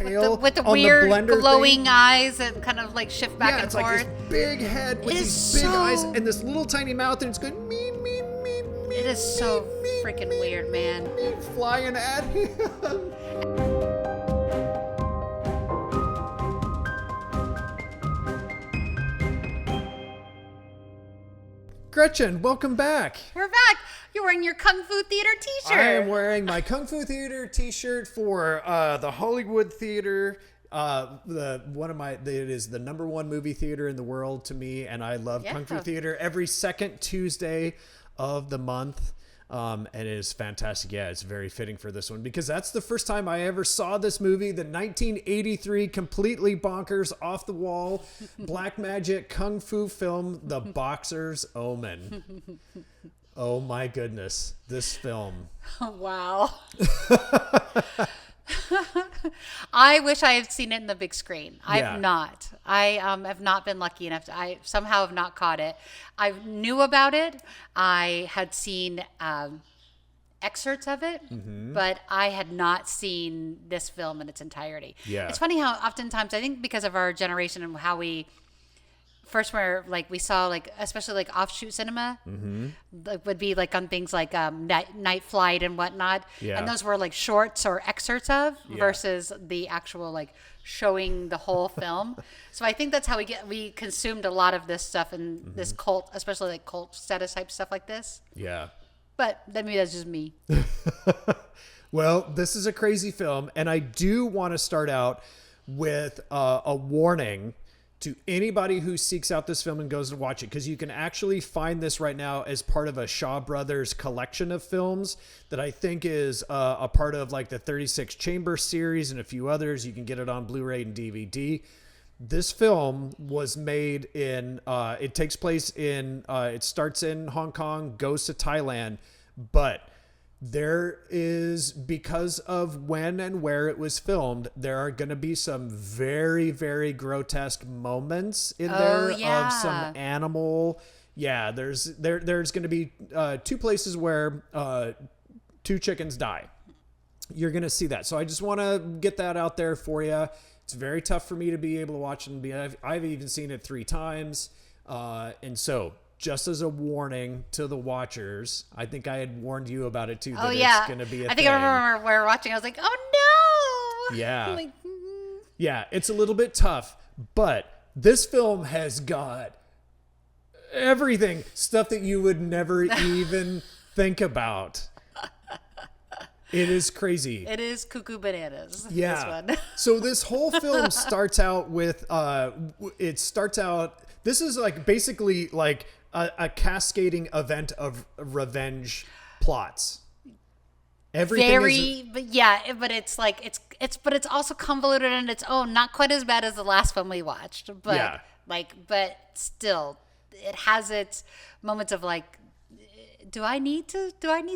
tail with the on weird the blender glowing thing. eyes that kind of like shift back Yeah, and it's forth. like this big head with It these is big so- eyes and this little tiny mouth, and it's going me. It is so freaking weird, man. Flying at him. Gretchen, welcome back. We're back. You're wearing your Kung Fu Theater t-shirt. I am wearing my Kung Fu Theater t-shirt for the Hollywood Theater. It is the number one movie theater in the world to me, and I love Kung Fu Theater every second Tuesday of the month. And it is fantastic. Yeah, it's very fitting for this one because that's the first time I ever saw this movie, the 1983 completely bonkers, off the wall, black magic kung fu film, The Boxer's Omen. Oh my goodness, this film. Wow. I wish I had seen it in the big screen. I've not. I have not been lucky enough. I somehow have not caught it. I knew about it. I had seen excerpts of it, but I had not seen this film in its entirety. Yeah. It's funny how oftentimes, I think because of our generation and how we first were like, we saw like, especially like offshoot cinema, like, would be like on things like Night Flight and whatnot. Yeah. And those were like shorts or excerpts of versus the actual like showing the whole film. So I think that's how we consumed a lot of this stuff and this cult, especially like cult status type stuff like this. Yeah. But maybe that's just me. Well, this is a crazy film, and I do want to start out with a warning to anybody who seeks out this film and goes to watch it, because you can actually find this right now as part of a Shaw Brothers collection of films that I think is a part of like the 36 Chamber series and a few others. You can get it on Blu-ray and DVD. This film was made in, it takes place in, it starts in Hong Kong, goes to Thailand, but there is, because of when and where it was filmed, there are going to be some very, very grotesque moments in there of some animal. Yeah, there's going to be two places where two chickens die. You're going to see that. So I just want to get that out there for you. It's very tough for me to be able to watch it. I've even seen it 3 times. And so just as a warning to the watchers, I think I had warned you about it too. That it's going to be a thing. I think I remember we were watching. I was like, oh no. Yeah. Like, yeah, it's a little bit tough, but this film has got everything, stuff that you would never even think about. It is crazy. It is cuckoo bananas. Yeah. This one. So this whole film starts out with, this is like basically like a cascading event of revenge plots. Everything but it's like, but it's also convoluted in its own, not quite as bad as the last film we watched, but but still it has its moments of like, do I need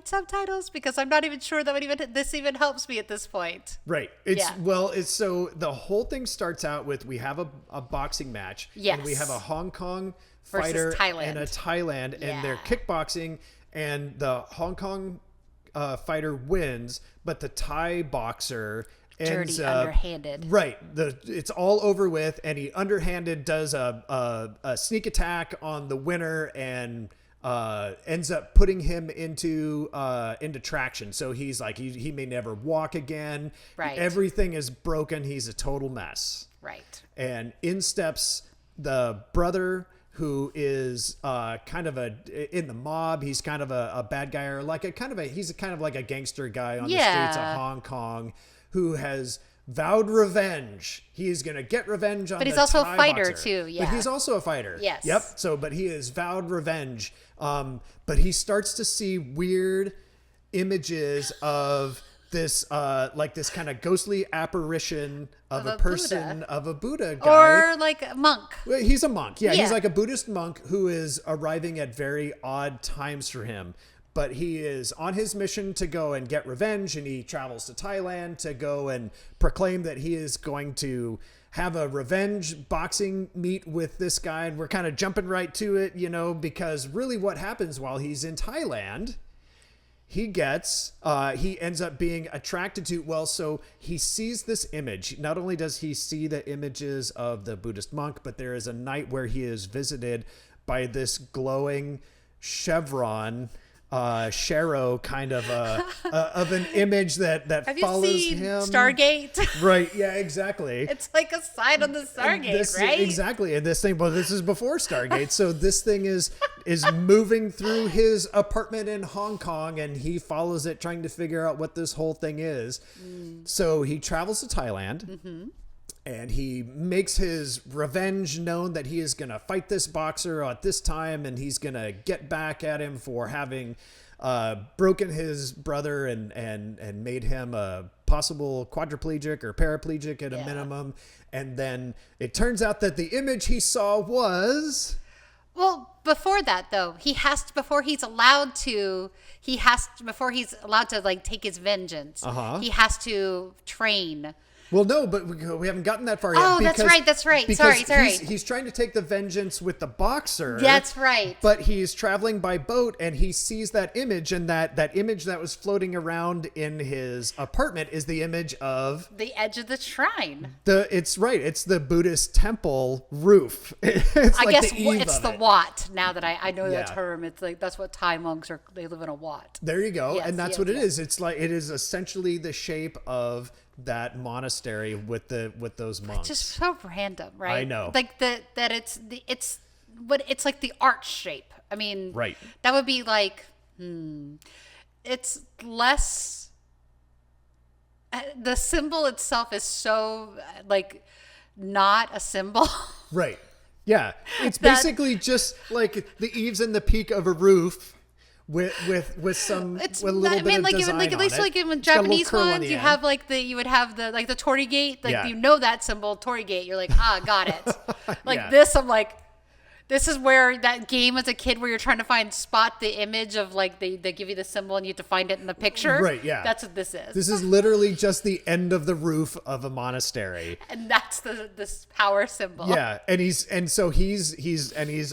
subtitles? Because I'm not even sure that this even helps me at this point. Right. So the whole thing starts out with, we have a boxing match. Yes. And we have a Hong Kong Versus fighter Thailand. and a Thailand, and they're kickboxing, and the Hong Kong fighter wins, but the Thai boxer ends Dirty, up underhanded. Right. It's all over with, and he underhanded does a sneak attack on the winner and ends up putting him into traction. So he's like, he may never walk again. Right. Everything is broken. He's a total mess. Right. And in steps the brother, who is kind of in the mob. He's kind of a bad guy, or like he's kind of like a gangster guy on the streets of Hong Kong, who has vowed revenge. He is going to get revenge on the Thai boxer. But he's also a fighter too, yeah. But he's also a fighter. Yes. Yep. So, but he has vowed revenge. But he starts to see weird images of this, like this kind of ghostly apparition of a person, Buddha. of a Buddha guy. Or like a monk. Well, he's a monk. Yeah, he's like a Buddhist monk who is arriving at very odd times for him. But he is on his mission to go and get revenge, and he travels to Thailand to go and proclaim that he is going to have a revenge boxing meet with this guy. And we're kind of jumping right to it, because really what happens while he's in Thailand he ends up being attracted to, well, so he sees this image. Not only does he see the images of the Buddhist monk, but there is a night where he is visited by this glowing chevron, Shero kind of an image that Have follows you seen him. Stargate? Right. Yeah, exactly. It's like a sign on the Stargate, right? Exactly. And this thing, well, this is before Stargate. So this thing is moving through his apartment in Hong Kong, and he follows it trying to figure out what this whole thing is. So he travels to Thailand. And he makes his revenge known that he is going to fight this boxer at this time, and he's going to get back at him for having broken his brother and made him a possible quadriplegic or paraplegic at a minimum. And then it turns out that the image he saw was... Well, before that though, before he's allowed to like take his vengeance, he has to train. Well, no, but we haven't gotten that far yet. Oh, that's right. Sorry. He's trying to take the vengeance with the boxer. That's right. But he's traveling by boat, and he sees that image, and that image that was floating around in his apartment is the image of... the edge of the shrine. It's right. It's the Buddhist temple roof. It's I like guess the eve it's of the it. Wat. Now that I know that term, it's like that's what Thai monks are. They live in a Wat. There you go. Yes, And that's yes, what it yes. is. It's like it is essentially the shape of that monastery with those monks. Just so random, right? I know. Like it's like the arch shape. I mean, Right. That would be like, it's less. The symbol itself is so like not a symbol. Right. Yeah. It's That- basically just like the eaves and the peak of a roof with some It's with a little bit of like design even, at on least it. like in It's got a little Japanese curl on ones, the you end. have like you would have the torii gate, like Yeah. you know that symbol torii gate. You're like, got it. Like Yeah. this, I'm like, this is where that game as a kid where you're trying to spot the image of like they give you the symbol and you have to find it in the picture. Right, yeah. That's what this is. This is literally just the end of the roof of a monastery. And that's this power symbol. Yeah, and he's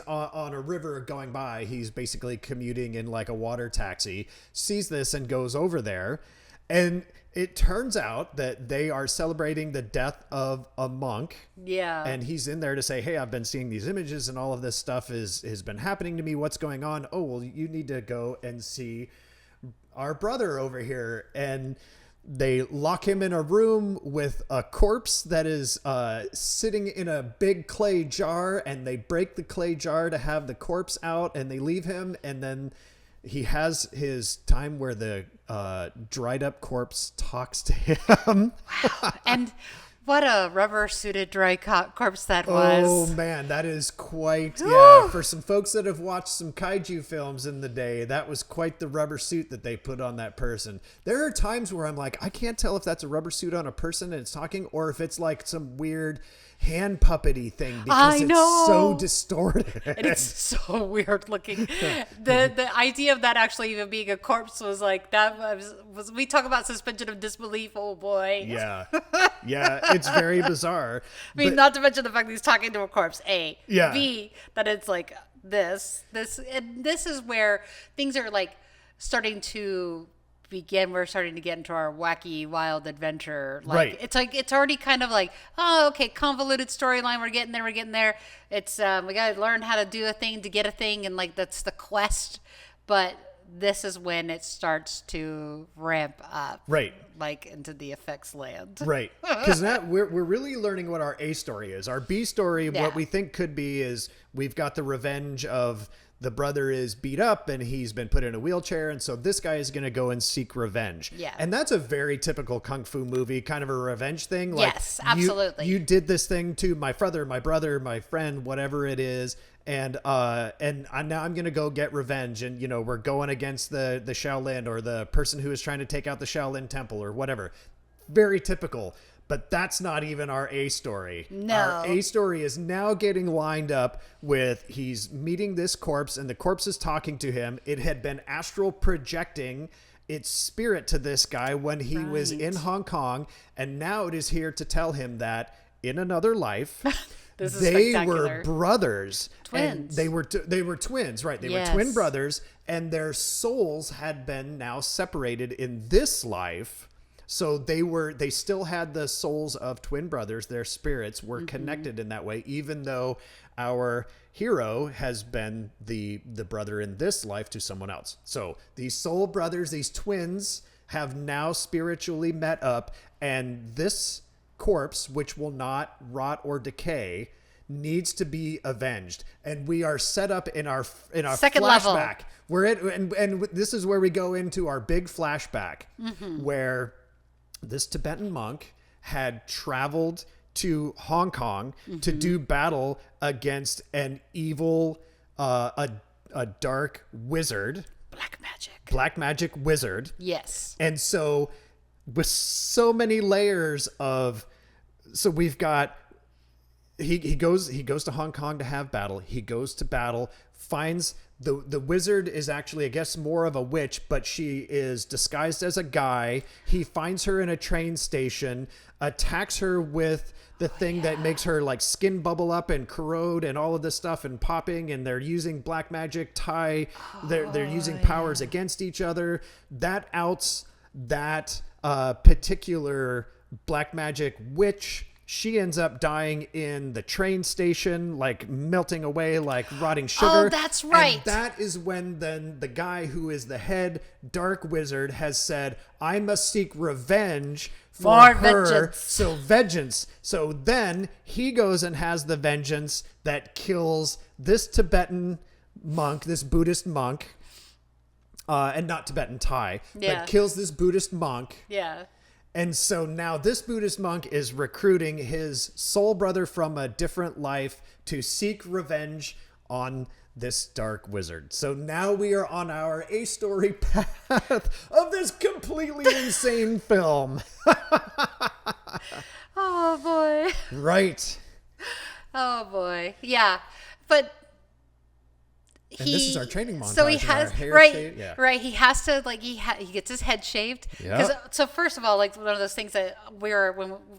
on a river going by. He's basically commuting in like a water taxi. Sees this and goes over there, and it turns out that they are celebrating the death of a monk. Yeah. And he's in there to say, "Hey, I've been seeing these images, and all of this stuff has been happening to me. What's going on? Oh, well, you need to go and see our brother over here." And they lock him in a room with a corpse that is sitting in a big clay jar, and they break the clay jar to have the corpse out, and they leave him, and then he has his time where the dried up corpse talks to him. And what a rubber suited dry corpse that was. Oh man, that is quite, yeah. For some folks that have watched some kaiju films in the day, that was quite the rubber suit that they put on that person. There are times where I'm like, I can't tell if that's a rubber suit on a person and it's talking, or if it's like some weird hand puppety thing because it's so distorted. And it's so weird looking. The idea of that actually even being a corpse was like, that was we talk about suspension of disbelief. Oh boy. Yeah. Yeah. It's very bizarre. I mean, not to mention the fact that he's talking to a corpse, A. Yeah. B, that it's like this is where things are like starting to begin. We're starting to get into our wacky, wild adventure. Like, Right. It's like, it's already kind of like, oh, okay, convoluted storyline. We're getting there. It's, we got to learn how to do a thing to get a thing. And like, that's the quest. But this is when it starts to ramp up. Right. Like into the effects land. Right. Because now we're really learning what our A story is. Our B story, Yeah. what we think could be is we've got the revenge of the brother is beat up and he's been put in a wheelchair. And so this guy is going to go and seek revenge. Yeah. And that's a very typical Kung Fu movie, kind of a revenge thing. Like, Yes, absolutely. You brother, my friend, whatever it is. And now I'm going to go get revenge. And, we're going against the Shaolin or the person who is trying to take out the Shaolin temple or whatever. Very typical. But that's not even our A story. No. Our A story is now getting lined up with he's meeting this corpse and the corpse is talking to him. It had been astral projecting its spirit to this guy when he was in Hong Kong. And now it is here to tell him that in another life, This is they spectacular. were brothers. Twins. And they were twins, right? They Yes. were twin brothers, and their souls had been now separated in this life. So they still had the souls of twin brothers. Their spirits were connected in that way, even though our hero has been the brother in this life to someone else. So these soul brothers, these twins, have now spiritually met up, and this corpse, which will not rot or decay, needs to be avenged. And we are set up in our Second level. flashback. We're and this is where we go into our big flashback, where this Tibetan monk had traveled to Hong Kong to do battle against an evil, a dark wizard. Black magic wizard. Yes. And so with so many layers of, so we've got, he goes to Hong Kong to have battle. He goes to battle, finds the wizard is actually, I guess, more of a witch, but she is disguised as a guy. He finds her in a train station, attacks her with the thing that makes her like skin bubble up and corrode and all of this stuff and popping, and they're using black magic they're using powers against each other. That outs that particular black magic witch. She ends up dying in the train station, like melting away like rotting sugar. Oh, that's right. And that is when then the guy who is the head dark wizard has said, I must seek revenge for More her. vengeance. So vengeance. So then he goes and has the vengeance that kills this Tibetan monk, this Buddhist monk, and not Tibetan Thai, but kills this Buddhist monk. Yeah. And so now this Buddhist monk is recruiting his soul brother from a different life to seek revenge on this dark wizard. So now we are on our A-story path of this completely insane film. Oh, boy. Right. Oh, boy. Yeah. But And this is our training montage. So he and our has hair right, shaved. Yeah. right. He has to like he gets his head shaved. Yep. So first of all, like one of those things that when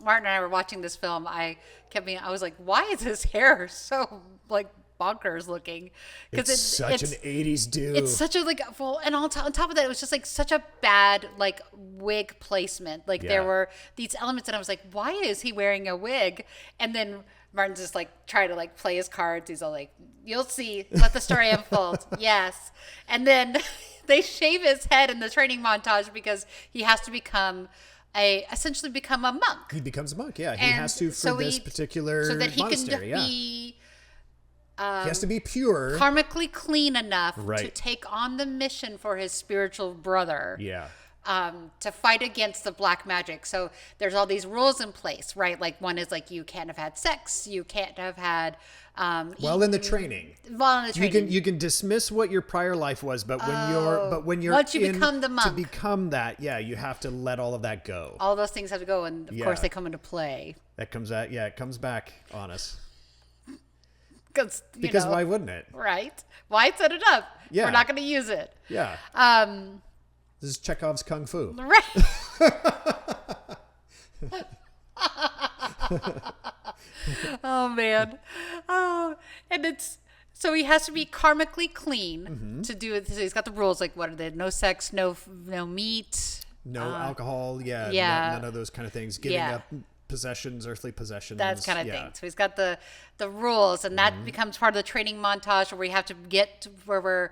Martin and I were watching this film, I was like, why is his hair so like bonkers looking? Because it's such an 80s dude. It's such a like and on top of that, it was just like such a bad like wig placement. Like there were these elements, and I was like, why is he wearing a wig? And then Martin's just like try to like play his cards. He's all like, you'll see, let the story unfold. Yes. And then they shave his head in the training montage because he has to essentially become a monk. He becomes a monk, yeah. He And has to for this particular so that he monastery, can he has to be pure. karmically clean enough to Right. take on the mission for his spiritual brother. Yeah. To fight against the black magic. So there's all these rules in place, right? Like one is like you can't have had sex, you can't have had Well, in the training. Well, in the training. You can dismiss what your prior life was, but when you're once you become the monk, to become that, you have to let all of that go. all those things have to go, and of Yeah. course they come into play. That comes out, it comes back on us. Because why wouldn't it? Right? Why set it up? Yeah. We're not going to use it. Yeah. This is Chekhov's Kung Fu. Right. Oh man. Oh, and it's so he has to be karmically clean to do it. So he's got the rules like what are they? No sex, no meat, No alcohol, none of those kind of things. Giving up possessions, earthly possessions. that kind of thing. So he's got the rules, and that becomes part of the training montage where we have to get to where we're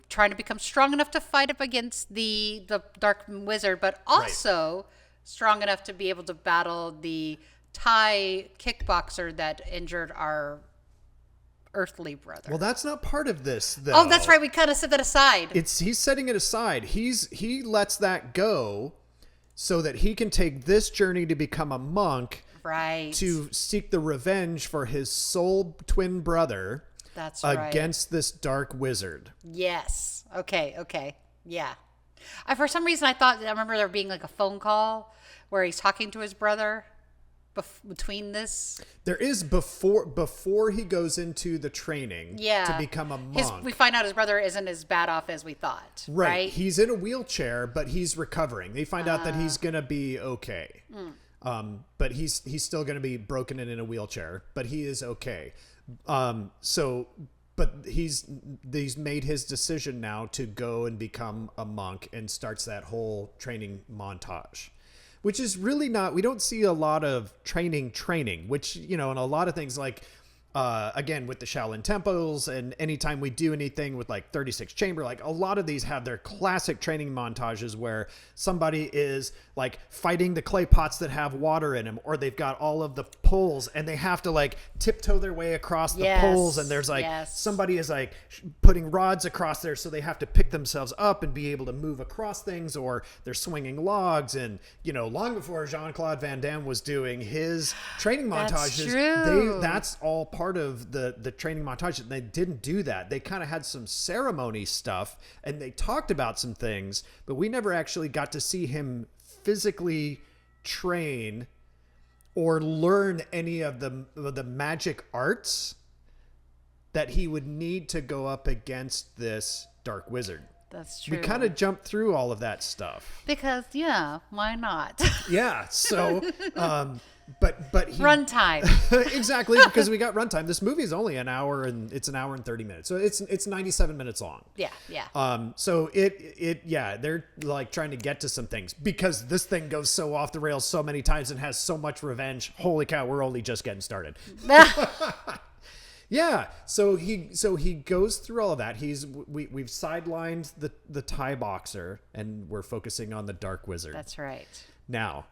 trying to become strong enough to fight up against the dark wizard, but also strong enough to be able to battle the Thai kickboxer that injured our earthly brother. Well, that's not part of this, though. Oh, that's right. We kind of set that aside. He's setting it aside. He lets that go so that he can take this journey to become a monk, Right. to seek the revenge for his soul twin brother. That's right. Against this dark wizard. Yes. Okay. Yeah. For some reason, I remember there being like a phone call where he's talking to his brother between this. There is before he goes into the training to become a monk. We find out his brother isn't as bad off as we thought. Right. He's in a wheelchair, but he's recovering. They find out that he's going to be okay. But he's still going to be broken and in a wheelchair, but he is okay. But he's made his decision now to go and become a monk, and starts that whole training montage, which is really not, we don't see a lot of training, which, you know, in a lot of things like, again, with the Shaolin temples, and anytime we do anything with like 36 chamber, like a lot of these have their classic training montages where somebody is like fighting the clay pots that have water in them, or they've got all of the poles and they have to like tiptoe their way across the poles, and there's like somebody is like putting rods across there, so they have to pick themselves up and be able to move across things, or they're swinging logs. And, you know, long before Jean-Claude Van Damme was doing his training montages, that's all part of the training montage. They didn't do that. They kind of had some ceremony stuff, and they talked about some things, but we never actually got to see him physically train or learn any of the magic arts that he would need to go up against this dark wizard. That's true. We kind of jumped through all of that stuff because, yeah, why not? Yeah. So, but he, runtime. Exactly, because we got runtime. This movie is only an hour and 30 minutes. So it's 97 minutes long. Yeah. So they're like trying to get to some things because this thing goes so off the rails so many times and has so much revenge. Holy cow, we're only just getting started. Yeah. So he goes through all of that. We've sidelined the Thai boxer, and we're focusing on the dark wizard. That's right. Now,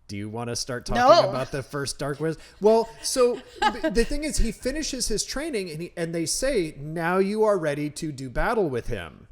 do you want to start talking about the first dark wizard? Well, so the thing is, he finishes his training, and they say, now you are ready to do battle with him.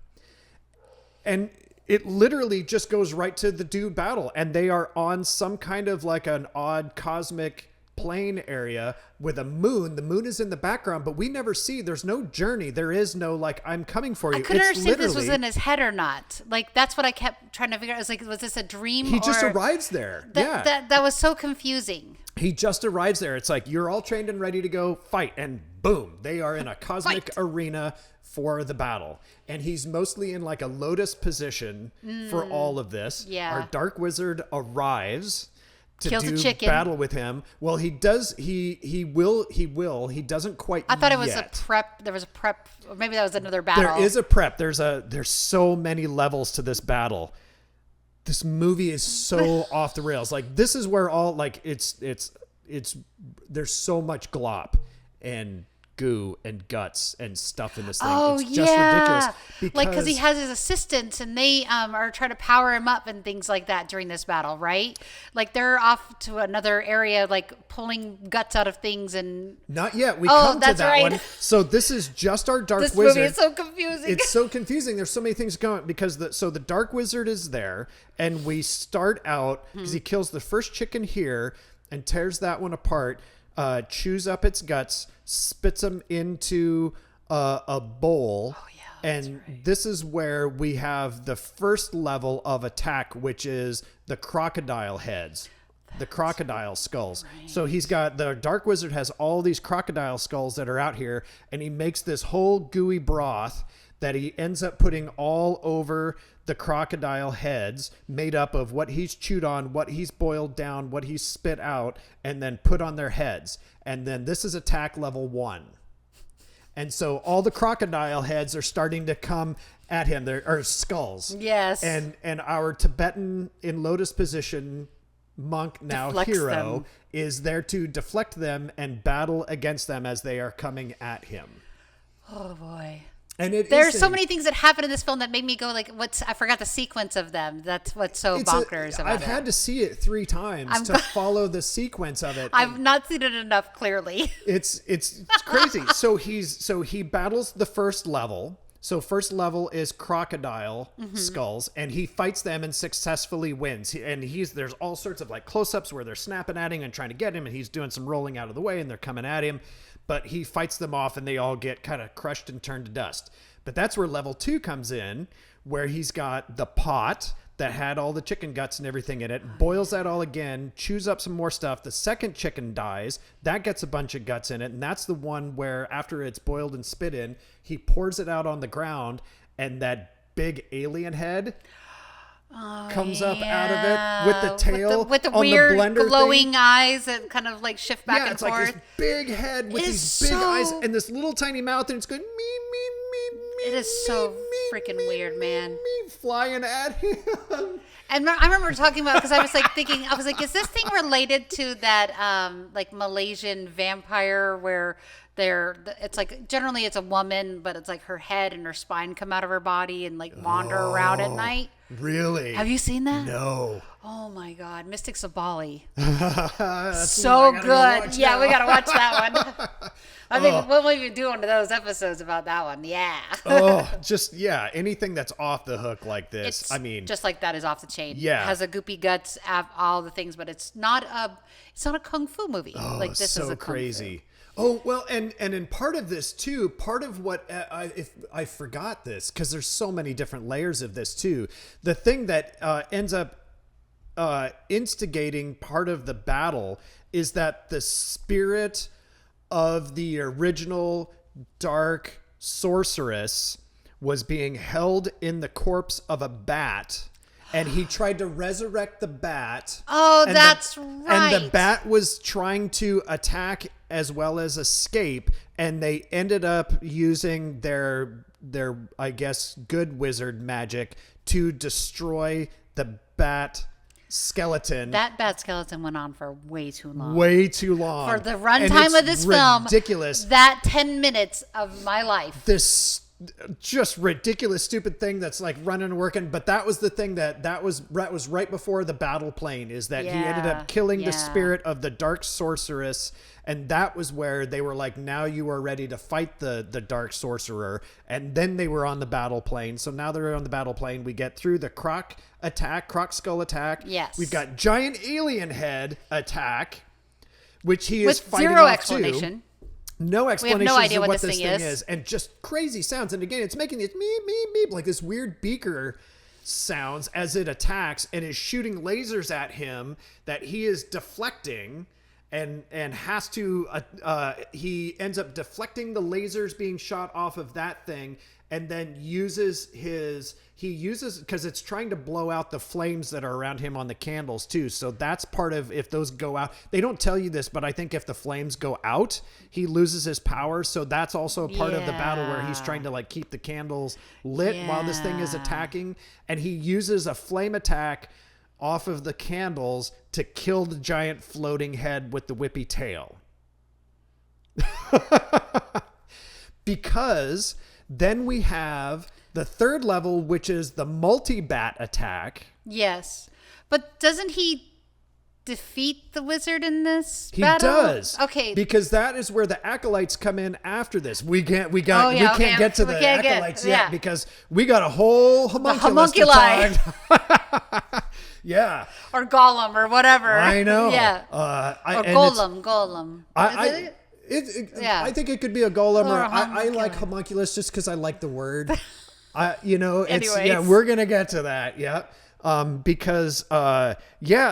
And it literally just goes right to the do battle. And they are on some kind of like an odd cosmic plane area with a moon. The moon is in the background, but we never see, there's no journey. There is no like, I'm coming for you. I couldn't understand if this was in his head or not. Like, that's what I kept trying to figure out. I was like, was this a dream? He just arrives there. That was so confusing. He just arrives there. It's like, you're all trained and ready to go fight, and boom, they are in a cosmic arena for the battle. And he's mostly in like a lotus position for all of this. Yeah. Our dark wizard arrives to kills do a chicken. battle with him. Well, he does. He will. He doesn't quite. I thought it was yet. a prep. There was a prep, or maybe that was another battle. There is a prep. There's so many levels to this battle. This movie is so off the rails. Like, this is where all like it's there's so much glop and goo and guts and stuff in this thing. It's just ridiculous. Because he has his assistants, and they are trying to power him up and things like that during this battle, right? Like, they're off to another area, like pulling guts out of things. And not yet. We come to that one. So this is just our dark wizard. This movie is so confusing. It's so confusing. There's so many things going because the dark wizard is there, and we start out because he kills the first chicken here and tears that one apart. Chews up its guts, spits them into a bowl. Oh, yeah, and this is where we have the first level of attack, which is the crocodile heads, the crocodile skulls. Right. So he's got, the dark wizard has all these crocodile skulls that are out here, and he makes this whole gooey broth that he ends up putting all over the crocodile heads, made up of what he's chewed on, what he's boiled down, what he's spit out, and then put on their heads. And then this is attack level 1. And so all the crocodile heads are starting to come at him. They're skulls. Yes. And our Tibetan in lotus position monk, now hero, is there to deflect them and battle against them as they are coming at him. Oh boy. And there's so many things that happen in this film that made me go like, I forgot the sequence of them. That's what's so bonkers about it. I've had to see it 3 times to follow the sequence of it. I've not seen it enough, clearly. It's crazy. So he battles the first level. So first level is crocodile skulls, and he fights them and successfully wins. There's all sorts of like close-ups where they're snapping at him and trying to get him, and he's doing some rolling out of the way, and they're coming at him. But he fights them off, and they all get kind of crushed and turned to dust. But that's where level 2 comes in, where he's got the pot that had all the chicken guts and everything in it, boils that all again, chews up some more stuff. The second chicken dies. That gets a bunch of guts in it, and that's the one where after it's boiled and spit in, he pours it out on the ground, and that big alien head comes up out of it with the tail with the on weird the blender glowing thing. eyes that kind of like shift back Yeah, and it's forth. like this big head with It these is big so- eyes and this little tiny mouth, and it's going me, me, me, me. It is so me, freaking me, weird, man. Me, flying at him. And I remember talking about, because I was like thinking, I was like, is this thing related to that like Malaysian vampire where it's like generally it's a woman, but it's like her head and her spine come out of her body and like wander around at night. Really? Have you seen that? No. Oh my God, Mystics of Bali. That's So what I gotta go good. watch Yeah, now. we gotta watch that one. I think we'll even do one of those episodes about that one. Yeah. Anything that's off the hook like this. It's I mean, just like that is off the chain. Yeah. It has a goopy guts, all the things, but it's not a kung fu movie. Like this so is a crazy. Oh, well, and in part of this too, part of what if I forgot this, because there's so many different layers of this too. The thing that ends up instigating part of the battle is that the spirit of the original dark sorceress was being held in the corpse of a bat. And he tried to resurrect the bat. Oh, and that's And right. the bat was trying to attack as well as escape. And they ended up using their I guess, good wizard magic to destroy the bat skeleton. That bat skeleton went on for way too long. Way too long. For the And runtime it's of this film. ridiculous. That 10 minutes of my life. This just ridiculous stupid thing that's like running and working, but that was the thing that was right before the battle plane, is that he ended up killing the spirit of the dark sorceress, and that was where they were like, now you are ready to fight the dark sorcerer. And then they were on the battle plane. So now they're on the battle plane. We get through the croc skull attack. Yes. We've got giant alien head attack, which he With is fighting zero off explanation. too. No explanation no idea of what what this this thing thing is. is, and just crazy sounds. And again, it's making these meep, meep, meep, like this weird beaker sounds as it attacks, and is shooting lasers at him that he is deflecting, and has to. He ends up deflecting the lasers being shot off of that thing, and then uses because it's trying to blow out the flames that are around him on the candles too. So that's part of, if those go out, they don't tell you this, but I think if the flames go out, he loses his power. So that's also part of the battle where he's trying to like keep the candles lit while this thing is attacking. And he uses a flame attack off of the candles to kill the giant floating head with the whippy tail. Because then we have the third level, which is the multi-bat attack. Yes. But doesn't he defeat the wizard in this He battle? does. Okay. Because that is where the acolytes come in after this. We can't okay. get to We the can't get- acolytes yet yeah. because we got a whole homunculus to homunculi. talk. Yeah. Or Gollum or whatever. I know. Yeah. And it's- Golem. Is it? I think it could be a golem, Or or a I like homunculus. homunculus just because I like the word. It's Anyways. we're gonna get to that, yeah.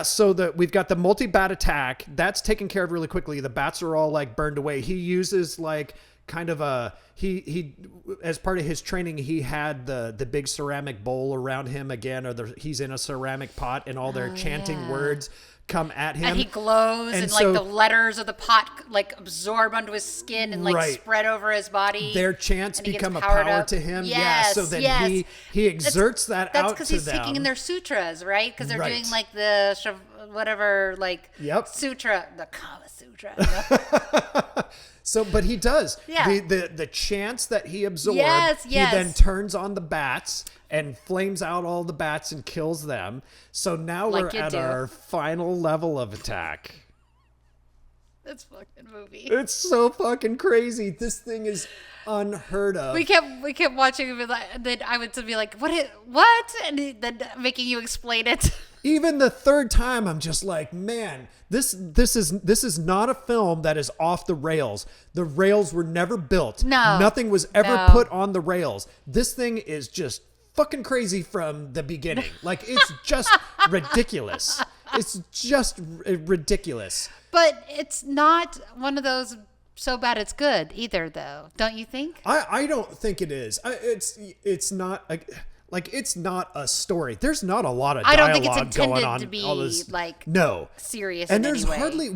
So we've got the multi-bat attack that's taken care of really quickly. The bats are all like burned away. He uses like kind of he as part of his training, he had the big ceramic bowl around him again, he's in a ceramic pot, and all their chanting words come at him, And he glows, and so like the letters of the pot like absorb onto his skin and like Right. spread over his body. their chants and he gets become a powered power up. to him. Yes, So then yes. he exerts That's out because to he's them. speaking in their sutras, right? Because they're Right. doing like the whatever, like Yep. sutra, the Kama Sutra. So, but he does. Yeah. The chants that he absorbed, Yes, he yes. then turns on the bats and flames out all the bats and kills them. So now Like we're you at do. our final level of attack. This fucking movie. It's so fucking crazy. This thing is unheard of. We kept watching it, and then I would be like, what? And then making you explain it. Even the third time, I'm just like, man, this is not a film that is off the rails. The rails were never built. No. Nothing was ever No. put on the rails. This thing is just fucking crazy from the beginning. Like, it's just ridiculous. It's just ridiculous. But it's not one of those so bad it's good either, though. Don't you think? I don't think it is. It's not. Like, it's not a story. There's not a lot of I dialogue don't think it's going intended on. to be all this, like no serious. And in there's any way. hardly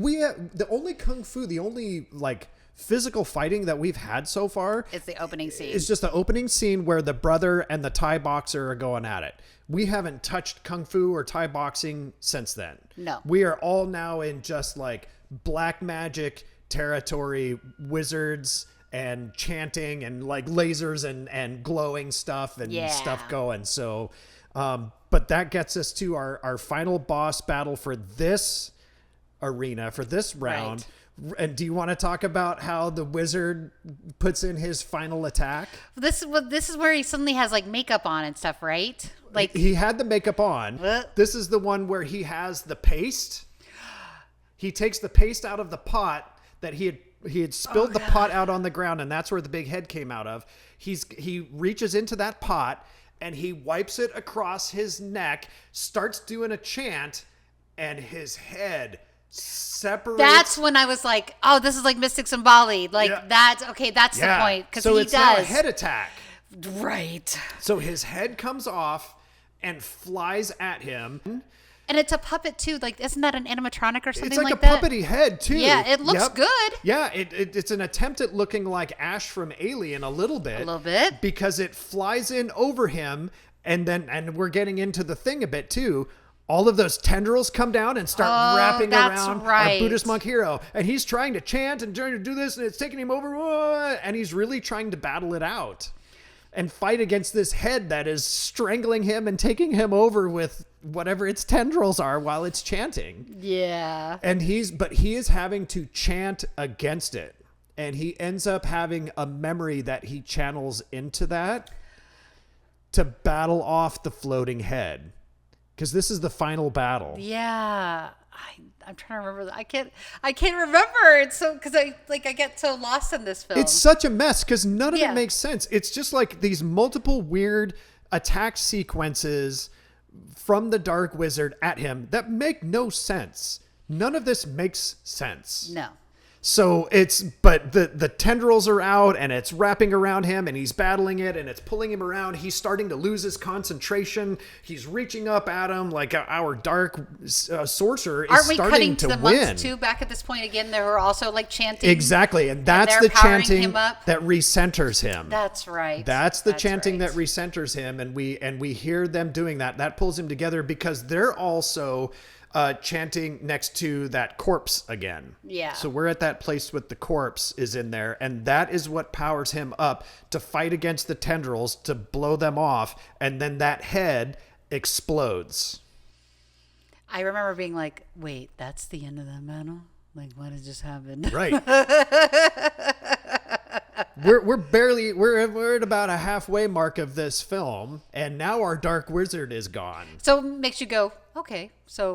the only kung fu, the only like physical fighting that we've had so far. It's the opening scene. It's just the opening scene where the brother and the Thai boxer are going at it. We haven't touched kung fu or Thai boxing since then. No. We are all now in just like black magic territory, wizards and chanting and like lasers and glowing stuff and stuff going. So, but that gets us to our final boss battle for this arena, for this round. Right. And do you want to talk about how the wizard puts in his final attack? This is where he suddenly has like makeup on and stuff, right? Like he had the makeup on. This is the one where he has the paste. He takes the paste out of the pot that he had spilled the pot out on the ground, and that's where the big head came out of. He reaches into that pot and he wipes it across his neck, starts doing a chant, and his head separates. That's when I was like, oh, this is like Mystics and Bali. Like that's okay. That's the point. Because so he it's does now a head attack. Right. So his head comes off and flies at him. And it's a puppet too. Like, isn't that an animatronic or something it's like a that? puppety head too. Yeah, it looks good. Yeah, it's an attempt at looking like Ash from Alien a little bit. A little bit. Because it flies in over him, and we're getting into the thing a bit too. All of those tendrils come down and start wrapping around our Buddhist monk hero. And he's trying to chant and trying to do this, and it's taking him over. And he's really trying to battle it out and fight against this head that is strangling him and taking him over with whatever its tendrils are while it's chanting. Yeah. And he is having to chant against it. And he ends up having a memory that he channels into that to battle off the floating head. Because this is the final battle. Yeah. I'm trying to remember. I can't remember. It's so, because I get so lost in this film. It's such a mess because none of it makes sense. It's just like these multiple weird attack sequences from the Dark Wizard at him that make no sense. None of this makes sense. No. So but the tendrils are out and it's wrapping around him and he's battling it and it's pulling him around. He's starting to lose his concentration. He's reaching up at him like our dark sorcerer is starting to win. Aren't we cutting to the monks too back at this point again? They were also like chanting. Exactly. And that's the chanting that recenters him. That's right. That's the chanting that recenters him. And we hear them doing that. That pulls him together because they're also chanting next to that corpse again. Yeah. So we're at that place with the corpse is in there, and that is what powers him up to fight against the tendrils, to blow them off, and then that head explodes. I remember being like, wait, that's the end of that battle? Like, what has just happened? Right. we're at about a halfway mark of this film, and now our Dark Wizard is gone. So it makes you go, okay, so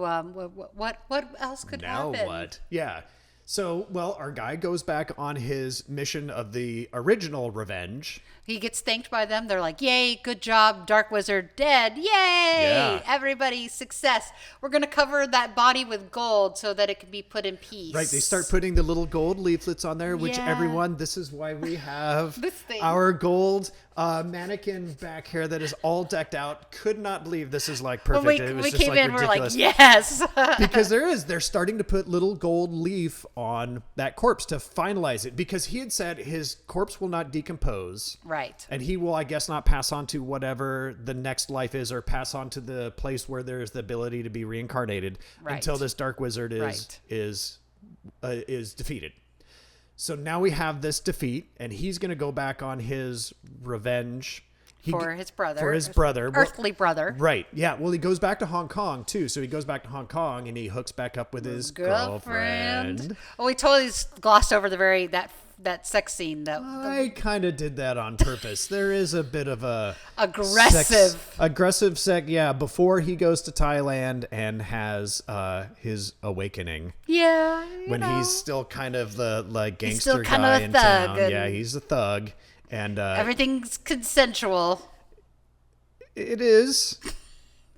what else could happen? Now what? Yeah. So, well, our guy goes back on his mission of the original revenge. He gets thanked by them. They're like, yay, good job, Dark Wizard dead. Yay! Yeah. Everybody, success. We're going to cover that body with gold so that it can be put in peace. Right. They start putting the little gold leaflets on there, which everyone, this is why we have our gold mannequin back here that is all decked out. Could not believe this is like perfect. When we came in, we're like, yes. Because they're starting to put little gold leaf on that corpse to finalize it, because he had said his corpse will not decompose. Right. And he will, I guess, not pass on to whatever the next life is, or pass on to the place where there's the ability to be reincarnated until this Dark Wizard is defeated. So now we have this defeat, and he's going to go back on his revenge. For his brother. Earthly brother. Right. Yeah. Well, he goes back to Hong Kong, too. So he goes back to Hong Kong, and he hooks back up with his girlfriend. Oh, we totally glossed over that sex scene. I kind of did that on purpose. There is a bit of a aggressive sex. Yeah, before he goes to Thailand and has his awakening. Yeah, when he's still kind of the gangster he's still kind guy of a in thug. town. Yeah, he's a thug, and everything's consensual. It is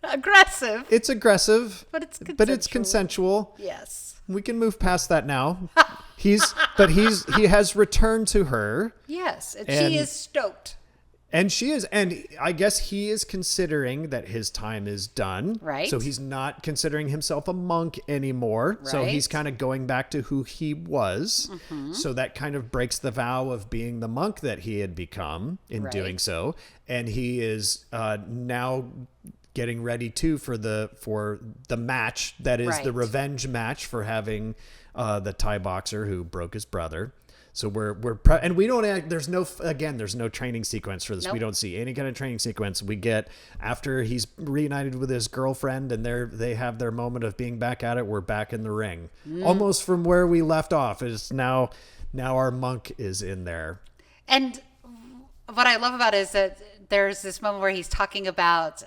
aggressive. It's aggressive, but it's consensual. Yes. We can move past that now. He has returned to her. Yes, and she is stoked. And she is, and I guess he is considering that his time is done. Right. So he's not considering himself a monk anymore. Right. So he's kind of going back to who he was. So that kind of breaks the vow of being the monk that he had become in doing so. And he is now getting ready too for the match that is the revenge match for having the Thai boxer who broke his brother. So and we don't, there's no training sequence for this. Nope. We don't see any kind of training sequence. We get after he's reunited with his girlfriend and they have their moment of being back at it. We're back in the ring, almost from where we left off. Is now our monk is in there. And what I love about it is that there's this moment where he's talking about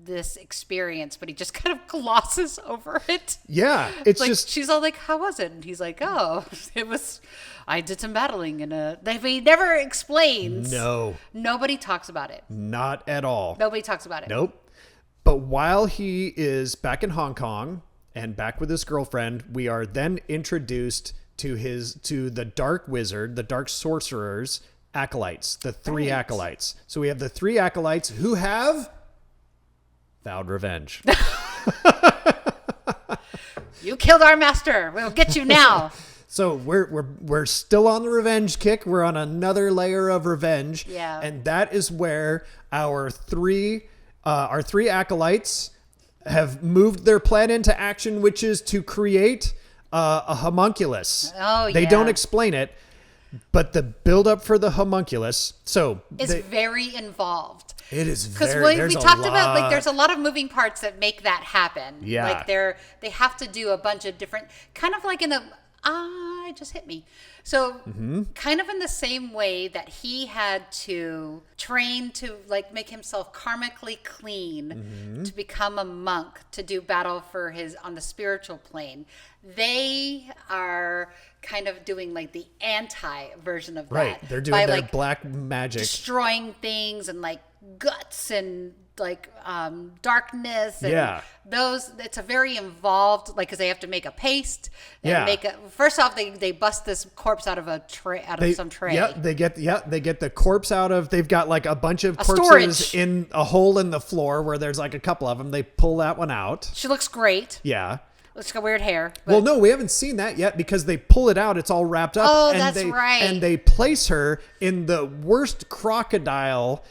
this experience, but he just kind of glosses over it. Yeah, it's like, just she's all like, "How was it?" And he's like, "Oh, it was. I did some battling, and he never explains. no, Nobody talks about it. not at all. Nobody talks about it. Nope. But while he is back in Hong Kong and back with his girlfriend, we are then introduced to the dark wizard, the dark sorcerer's acolytes, the three acolytes. So we have the three acolytes who have vowed revenge. You killed our master. We'll get you now." So we're still on the revenge kick. We're on another layer of revenge. Yeah. And that is where our three acolytes have moved their plan into action, which is to create a homunculus. Oh, They yeah. don't explain it, but the build up for the homunculus. So Is very involved. it is Because very. we talked about, like, there's a lot of moving parts that make that happen. Yeah. Like they have to do a bunch of different, kind of like in the, it just hit me. So kind of in the same way that he had to train to like make himself karmically clean to become a monk, to do battle for his on the spiritual plane. They are kind of doing like the anti version of that. Right. They're doing by, their like, black magic. destroying things and like guts and like darkness and Yeah. those. It's a very involved, like, because they have to make a paste and Yeah. first off they bust this corpse out of a tray, some tray. Yeah, they get the corpse out of. They've got like a bunch of A corpses storage. in a hole in the floor where there's like a couple of them. They pull that one out. She looks great. Yeah. She's got weird hair. But Well, no, we haven't seen that yet because they pull it out. It's all wrapped up. Oh, and that's right. And they place her in the worst crocodile.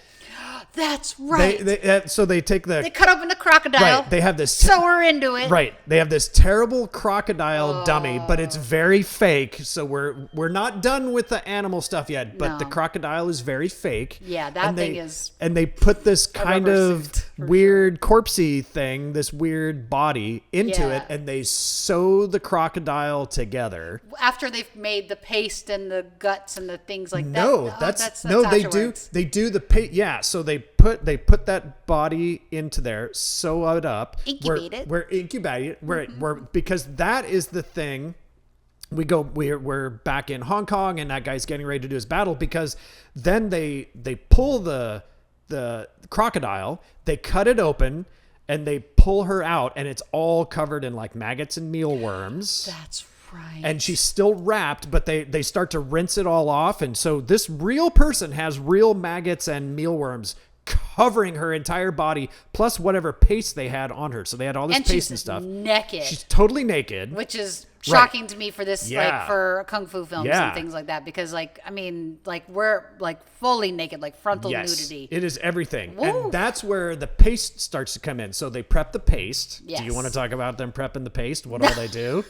that's right. So they take They cut open the crocodile. Right. They have this. sew her into it. Right. They have this terrible crocodile dummy, but it's very fake. So we're not done with the animal stuff yet, but the No. crocodile is very fake. Yeah, that And thing is And they put this kind rubber of suit, for weird corpsey thing, this weird body into Yeah. it, and they sew the crocodile together. After they've made the paste and the guts and the things like that. No, Oh, that's no. they do. They do the yeah. So they put that body into there, sew it up. Incubate it. We're incubating it. We're because that is the thing. We're back in Hong Kong and that guy's getting ready to do his battle because then they pull the crocodile, they cut it open and they pull her out and it's all covered in like maggots and mealworms. That's right. And she's still wrapped, but they start to rinse it all off. And so this real person has real maggots and mealworms covering her entire body, plus whatever paste they had on her. So they had all this and paste she's and stuff. naked. She's totally naked. Which is shocking to me for this, Yeah. like for kung fu films Yeah. and things like that, because like, I mean, like we're like fully naked, like frontal nudity. It is everything. Woo. And that's where the paste starts to come in. So they prep the paste. Do you Yes. want to talk about them prepping the paste? What all they do?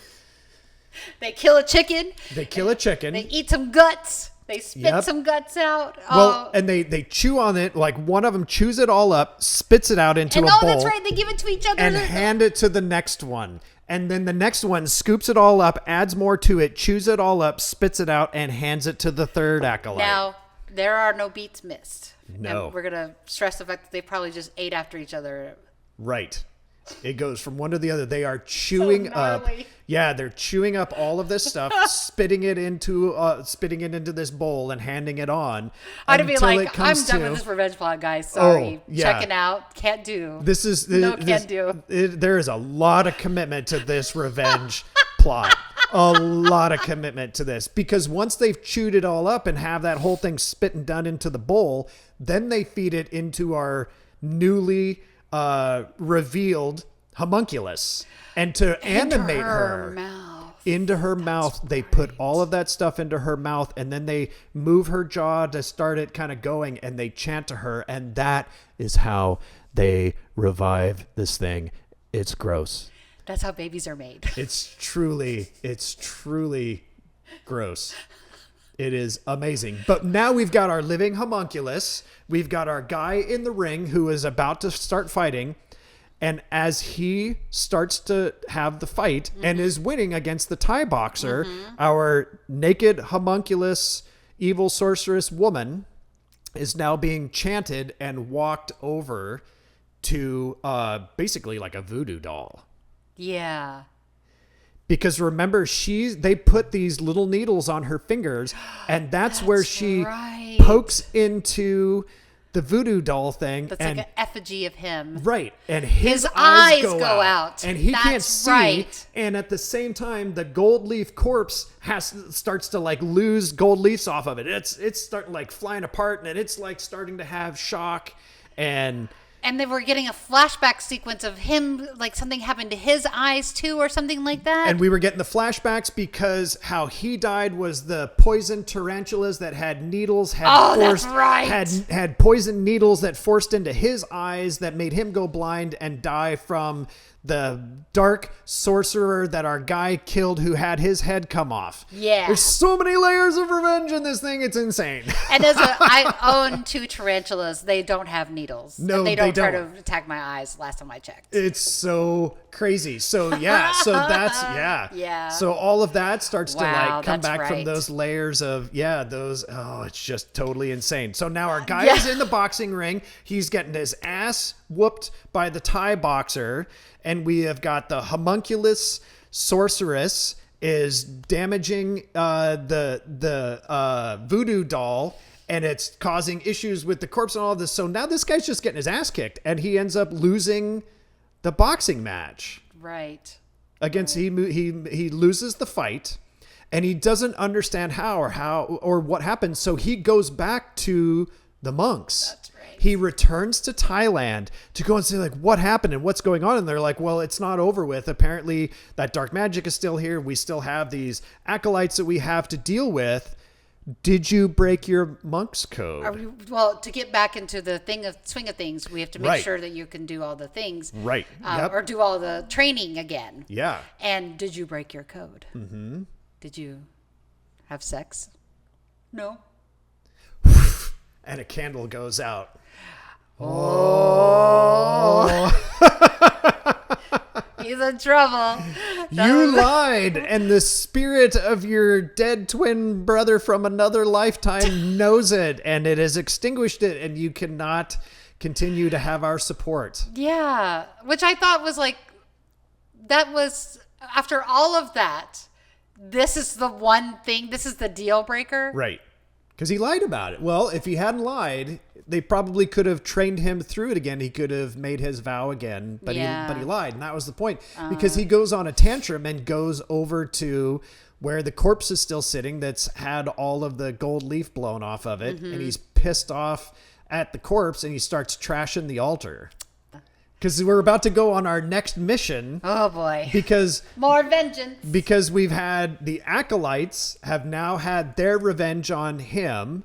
They kill a chicken. They kill a chicken. They eat some guts. They spit Yep. some guts out. Well, and they chew on it. Like one of them chews it all up, spits it out into and a bowl. that's right. They give it to each other. And hand it to the next one. And then the next one scoops it all up, adds more to it, chews it all up, spits it out, and hands it to the third acolyte. Now, there are no beats missed. No. And we're going to stress the fact that they probably just ate after each other. Right. It goes from one to the other. They are chewing up. gnarly. Yeah, they're chewing up all of this stuff, spitting it into this bowl and handing it on. I'd be until it like, I'm comes done to- with this revenge plot, guys. Sorry. yeah. Checking out. Can't do. This is No, can't do. There is a lot of commitment to this revenge plot. a lot of commitment to this, because once they've chewed it all up and have that whole thing spit and done into the bowl, then they feed it into our newly revealed homunculus. And to animate her into her mouth, they put all of that stuff into her mouth, and then they move her jaw to start it kind of going, and they chant to her, and that is how they revive this thing. It's gross. That's how babies are made. It's truly gross. It is amazing. But now we've got our living homunculus. We've got our guy in the ring who is about to start fighting. And as he starts to have the fight and is winning against the Thai boxer, our naked homunculus evil sorceress woman is now being chanted and walked over to basically like a voodoo doll. Yeah. Because remember, they put these little needles on her fingers, and that's where she pokes into the voodoo doll thing. That's like an effigy of him. Right. And his eyes go out. And he can't see. Right. And at the same time, the gold leaf corpse starts to like lose gold leaves off of it. It's starting like flying apart, and it's like starting to have shock. And they were getting a flashback sequence of him, like something happened to his eyes too, or something like that. And we were getting the flashbacks because how he died was the poison tarantulas that had needles, that's right. had poison needles that forced into his eyes that made him go blind and die from the dark sorcerer that our guy killed who had his head come off. Yeah. There's so many layers of revenge in this thing. It's insane. And I own 2 tarantulas. They don't have needles. No, and they don't try to attack my eyes last time I checked. It's so crazy. So yeah. So that's, yeah. Yeah. So all of that starts to like come back from right. those layers of, it's just totally insane. So now our guy is in the boxing ring. He's getting his ass whooped by the Thai boxer. And we have got the homunculus sorceress is damaging the voodoo doll, and it's causing issues with the corpse and all of this. So now this guy's just getting his ass kicked, and he ends up losing the boxing match. Right. Against he loses the fight, and he doesn't understand how or what happened. So he goes back to the monks. That's right. He returns to Thailand to go and say, like, what happened and what's going on? And they're like, well, it's not over with. Apparently that dark magic is still here. We still have these acolytes that we have to deal with. Did you break your monk's code? To get back into the swing of things, we have to make sure that you can do all the things. Right. Or do all the training again. Yeah. And did you break your code? Mm-hmm. Did you have sex? No. And a candle goes out. Oh. He's in trouble. You lied, and the spirit of your dead twin brother from another lifetime knows it, and it has extinguished it, and you cannot continue to have our support. Yeah, which I thought was like, that was, after all of that, this is the one thing, this is the deal breaker. Right. Because he lied about it. Well, if he hadn't lied, they probably could have trained him through it again. He could have made his vow again, but he lied. And that was the point. Because he goes on a tantrum and goes over to where the corpse is still sitting that's had all of the gold leaf blown off of it. Mm-hmm. And he's pissed off at the corpse and he starts trashing the altar. Because we're about to go on our next mission. Oh, boy. Because more vengeance. Because we've had the acolytes have now had their revenge on him,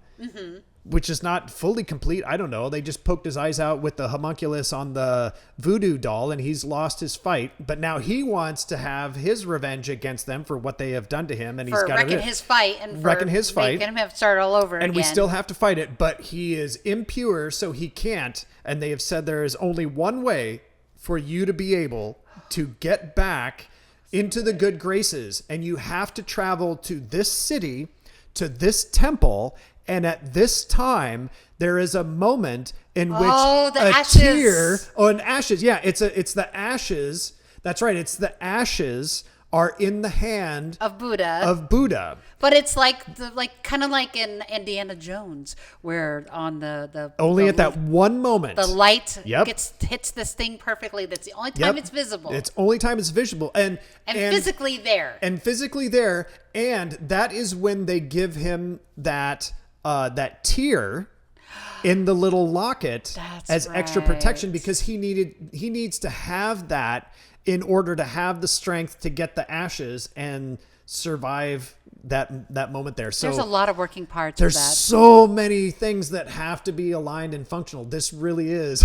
which is not fully complete. I don't know. They just poked his eyes out with the homunculus on the voodoo doll, and he's lost his fight. But now he wants to have his revenge against them for what they have done to him, and he's got wrecking his fight and for making him have to start all over again. And we still have to fight it, but he is impure, so he can't. And they have said there is only one way for you to be able to get back into the good graces, and you have to travel to this city, to this temple, and at this time there is a moment in which ashes. an ashes. Yeah, it's the ashes. That's right. It's the ashes are in the hand of Buddha. But it's kind of like in Indiana Jones, where on the only at that one moment the light hits this thing perfectly. That's the only time it's visible. It's only time it's visible and physically there. And that is when they give him that tear in the little locket as extra protection, because he needs to have that in order to have the strength to get the ashes and survive that moment there. So there's a lot of working parts. There's of that. So many things that have to be aligned and functional. This really is.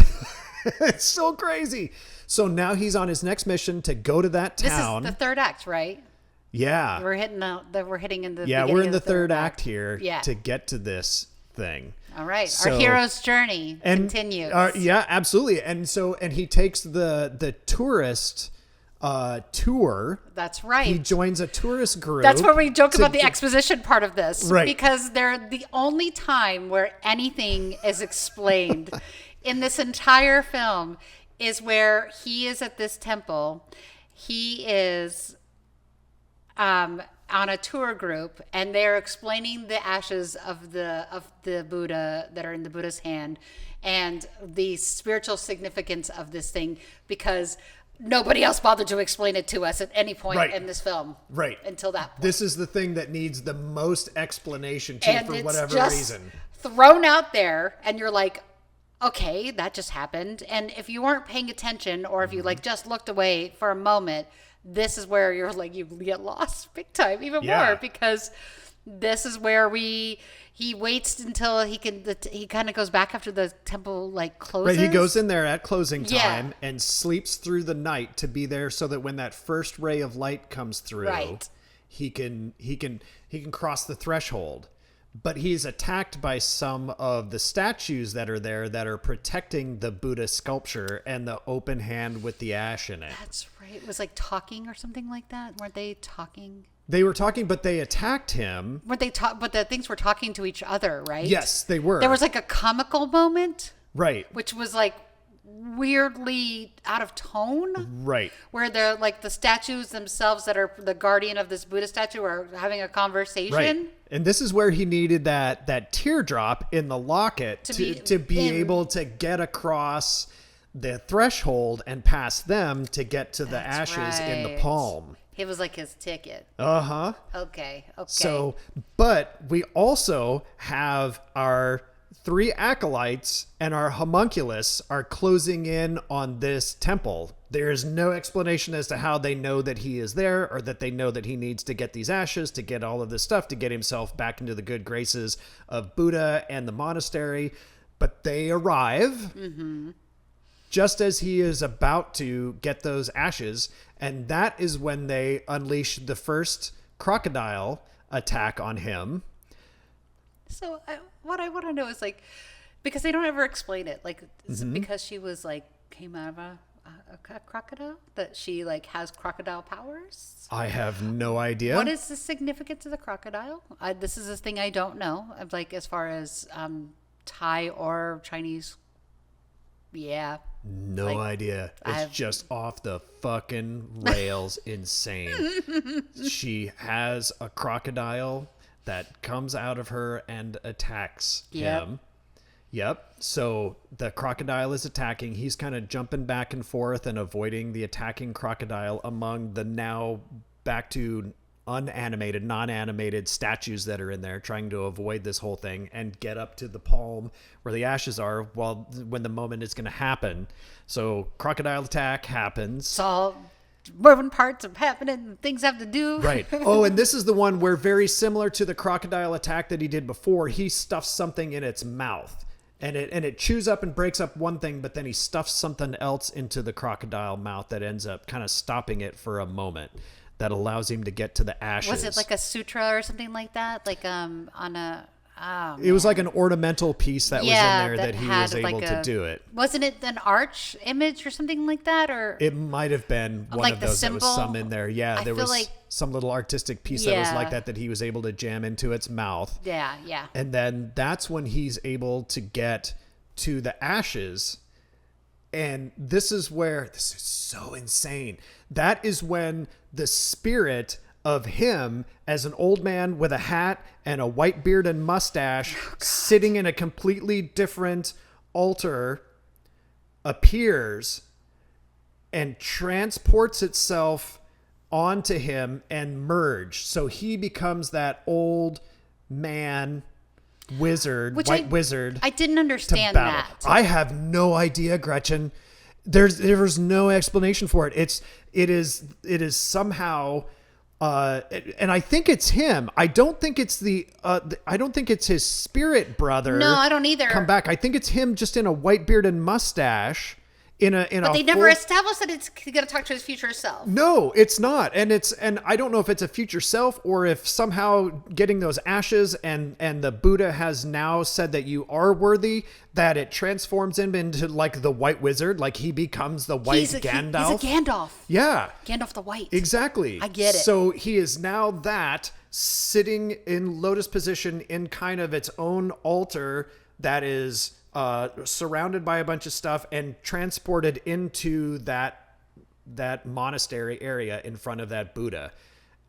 It's so crazy. So now he's on his next mission to go to that town. This is the third act, right? Yeah. We're hitting in the we're in the third act here to get to this thing. All right. Our hero's journey continues. Absolutely. And he takes the tourist tour. That's right. He joins a tourist group. That's where we joke about the exposition part of this. Right. Because they're the only time where anything is explained in this entire film is where he is at this temple. He is on a tour group, and they're explaining the ashes of the Buddha that are in the Buddha's hand and the spiritual significance of this thing, because nobody else bothered to explain it to us at any point in this film. Right. Until that point. This is the thing that needs the most explanation for whatever reason. Thrown out there, and you're like, okay, that just happened. And if you weren't paying attention, or if you just looked away for a moment, this is where you're like, you get lost big time, even more, because this is where he waits until he kind of goes back after the temple closes. Right, he goes in there at closing time and sleeps through the night to be there so that when that first ray of light comes through, he can cross the threshold. But he's attacked by some of the statues that are there that are protecting the Buddha sculpture and the open hand with the ash in it. That's right. It was talking or something like that. Weren't they talking? They were talking, but they attacked him. Weren't they but the things were talking to each other, right? Yes, they were. There was a comical moment. Right. Which was weirdly out of tone. Right. Where the statues themselves that are the guardian of this Buddha statue are having a conversation. Right. And this is where he needed that teardrop in the locket to be able to get across the threshold and past them to get to the ashes in the palm. It was like his ticket. Uh-huh. Okay. So, but we also have our 3 acolytes and our homunculus are closing in on this temple. There is no explanation as to how they know that he is there, or that they know that he needs to get these ashes, to get all of this stuff, to get himself back into the good graces of Buddha and the monastery. But they arrive just as he is about to get those ashes. And that is when they unleash the first crocodile attack on him. So what I want to know is because they don't ever explain it. Is it because she was came out of a crocodile that she has crocodile powers? I have no idea. What is the significance of the crocodile? This is a thing I don't know. As far as Thai or Chinese. Yeah. No idea. It's just off the fucking rails insane. She has a crocodile that comes out of her and attacks him. Yep. So the crocodile is attacking. He's kind of jumping back and forth and avoiding the attacking crocodile among the now back to non-animated statues that are in there, trying to avoid this whole thing and get up to the palm where the ashes are when the moment is going to happen. So crocodile attack happens. It's all moving parts are happening, things have to do. Right. Oh, and this is the one where, very similar to the crocodile attack that he did before, he stuffs something in its mouth. And it chews up and breaks up one thing, but then he stuffs something else into the crocodile mouth that ends up kind of stopping it for a moment. That allows him to get to the ashes. Was it like a sutra or something like that? On a... Oh, it was like an ornamental piece that was in there that he was able to do it. Wasn't it an arch image or something like that? Or it might have been one of those. There was some in there. Yeah, there was some little artistic piece that was like that he was able to jam into its mouth. Yeah. And then that's when he's able to get to the ashes. And this is so insane. That is when the spirit of him as an old man with a hat and a white beard and mustache sitting in a completely different altar appears and transports itself onto him and merge. So he becomes that old man wizard, white wizard. I didn't understand battle. that. I have no idea, Gretchen. There's no explanation for it. It is somehow, and I think it's him. I don't think it's I don't think it's his spirit brother. No, I don't either. Come back. I think it's him just in a white beard and mustache. But they never established that it's going to talk to his future self. No, it's not. And I don't know if it's a future self or if somehow getting those ashes and the Buddha has now said that you are worthy, that it transforms him into like the white wizard, like he becomes the white Gandalf. He's a Gandalf. Yeah. Gandalf the White. Exactly. I get it. So he is now that sitting in lotus position in kind of its own altar that is surrounded by a bunch of stuff and transported into that monastery area in front of that Buddha.